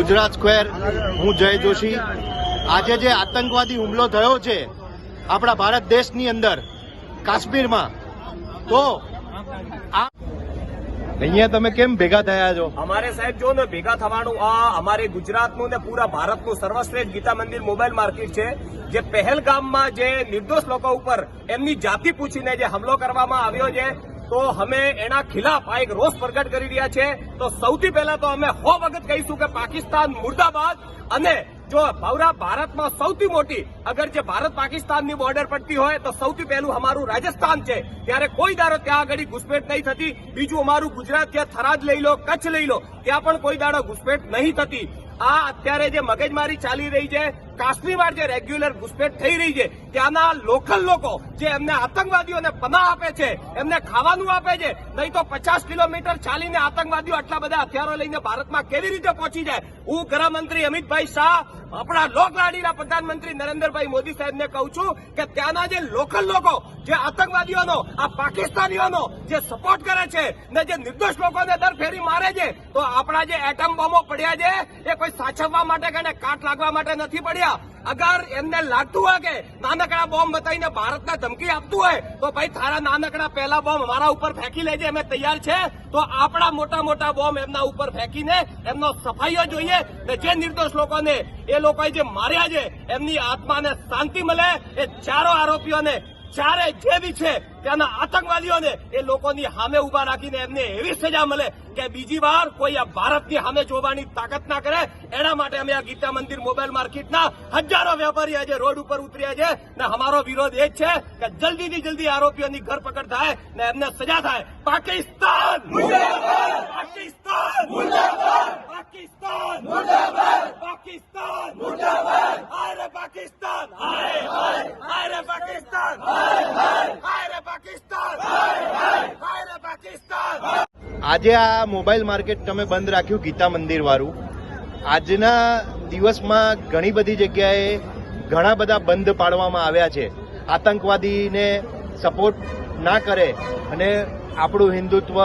Gujarat square, હું જય જોશી। આજે જે આતંકવાદી હુમલો થયો છે આપણા ભારત દેશની અંદર કાશ્મીરમાં, તો અહીંયા તમે કેમ ભેગા થયા છો? અમારે સાહેબ જો ને ભેગા થવાનું આ અમારે ગુજરાતનું ને પૂરા ભારતનું સર્વશ્રેષ્ઠ ગીતા મંદિર મોબાઈલ માર્કેટ છે, જે પહેલગામમાં જે નિર્દોષ લોકો ઉપર એમની જાતિ પૂછીને જે હુમલો કરવામાં આવ્યો છે, તો અમે એના ખિલાફ આ એક રોષ પ્રગટ કરી રહ્યા છે। તો સૌથી પહેલા તો અમે હો વખત કહીશું કે પાકિસ્તાન મુર્દાબાદ। અને જો પૂરા ભારતમાં સૌથી મોટી અગર જે ભારત પાકિસ્તાનની બોર્ડર પડતી હોય તો સૌથી પહેલું અમારું રાજસ્થાન છે, ત્યારે કોઈ દાડો ત્યાં આગળ ઘૂસપેઠ નહીં થતી। બીજું અમારું ગુજરાત, ત્યાં થરાદ લઈ લો, કચ્છ લઈ લો, ત્યાં પણ કોઈ દાડો ઘૂસપેઠ નહીં થતી। આ અત્યારે જે મગજમારી ચાલી રહી છે, કાશ્મીરમાં જે રેગ્યુલર ઘૂસપેઠ થઈ રહી છે, ત્યાંના લોકલ લોકો જે એમને આતંકવાદીઓને પનાહ આપે છે, એમને ખાવાનું આપે છે, નહીં તો 50 કિલોમીટર ચાલીને આતંકવાદીઓ આટલા બધા હથિયારો લઈને ભારતમાં કેવી રીતે પહોંચી જાય? હું ગૃહમંત્રી અમિતભાઈ શાહ, આપણા લોકલાડીના પ્રધાનમંત્રી નરેન્દ્રભાઈ મોદી સાહેબને કહું છું કે ત્યાંના જે લોકલ લોકો જે આતંકવાદીઓનો, આ પાકિસ્તાનીઓનો જે સપોર્ટ કરે છે ને જે નિર્દોષ લોકોને દર ફેરી મારે છે, તો આપણા જે એટમ બોમ્બો પડ્યા છે એ કોઈ સાચવવા માટે કે કાટ લાગવા માટે નથી પડ્યા। અગર એમને લાગતું હોય કે નાનકડા બોમ્બ બતાવીને ભારતને ધમકી આપતું હોય તો ભાઈ તારા નાનકડા પહેલા બોમ્બ અમારા ઉપર ફેંકી લેજે, અમે તૈયાર છે। તો આપણા મોટા મોટા બોમ્બ એમના ઉપર ફેંકીને એમનો સફાઈઓ જોઈએ ને જે નિર્દોષ લોકોને એ લોકોએ જે માર્યા છે એમની આત્માને શાંતિ મળે। એ ચારો આરોપીઓને, ચારે જે બી છે ત્યાંના આતંકવાદીઓને એ લોકોની સામે ઉભા રાખીને એમને એવી સજા મળે કે બીજી વાર કોઈ આ ભારતની સામે જોવાની તાકાત ના કરે। એના માટે અમે આ ગીતા મંદિર મોબાઈલ માર્કેટના હજારો વેપારી આજે રોડ ઉપર ઉતર્યા છે ને અમારો વિરોધ એ જ છે કે જલ્દીથી જલ્દી આરોપીઓની ધરપકડ થાય ને એમને સજા થાય। પાકિસ્તાન મુર્દાબાદ! પાકિસ્તાન મુર્દાબાદ! પાકિસ્તાન મુર્દાબાદ! પાકિસ્તાન મુર્દાબાદ! હાય રે પાકિસ્તાન! હાય હાય રે પાકિસ્તાન! હાય રે પાકિસ્તાન! હાય રે પાકિસ્તાન! આજે આ મોબાઈલ માર્કેટ તમે બંધ રાખ્યું, ગીતા મંદિર વાળું। આજના દિવસમાં ઘણી બધી જગ્યાએ ઘણા બધા બંધ પાડવામાં આવ્યા છે, આતંકવાદીને સપોર્ટ ના કરે અને આપણું હિન્દુત્વ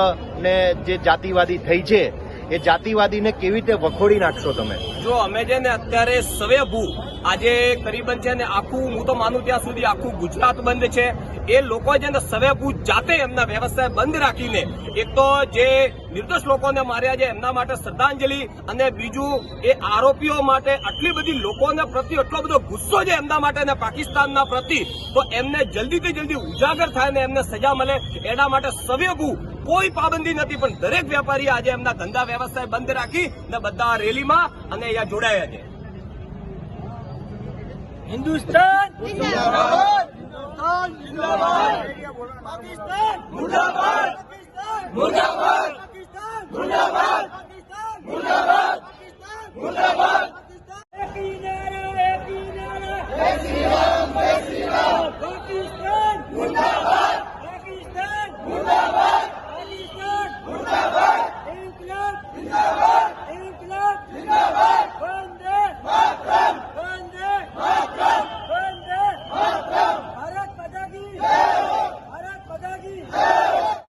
ને જે જાતિવાદી થઈ છે એ જાતિવાદીને કેવી રીતે વખોડી નાખશો તમે? જો અમે છે ને અત્યારે સવેભૂ આજે કરીબન છે ને આખું, હું તો માનું ત્યાં સુધી આખું ગુજરાત બંધ છે। એ લોકો છે ને સવેભૂ જાતે એમના વ્યવસાય બંધ રાખીને એક તો જે નિર્દોષ લોકોને માર્યા છે એમના માટે શ્રદ્ધાંજલિ, અને બીજું એ આરોપીઓ માટે આટલી બધી લોકોને પ્રતિ એટલો બધો ગુસ્સો છે એમના માટે ને પાકિસ્તાનના પ્રતિ, તો એમને જલ્દીથી જલ્દી ઉજાગર થાય ને એમને સજા મળે એના માટે સવેભૂ કોઈ પાબંદી નથી, પણ દરેક વેપારી આજે એમના ધંધા વ્યવસાય બંધ રાખી ને બધા રેલીમાં અને અહીંયા જોડાયા છે। હિન્દુસ્તાન જિંદાબાદ! હિન્દુસ્તાન જિંદાબાદ! પાકિસ્તાન મુર્દાબાદ! મુર્દાબાદ! પાકિસ્તાન મુર્દાબાદ! પાકિસ્તાન મુર્દાબાદ! પાકિસ્તાન મુર્દાબાદ!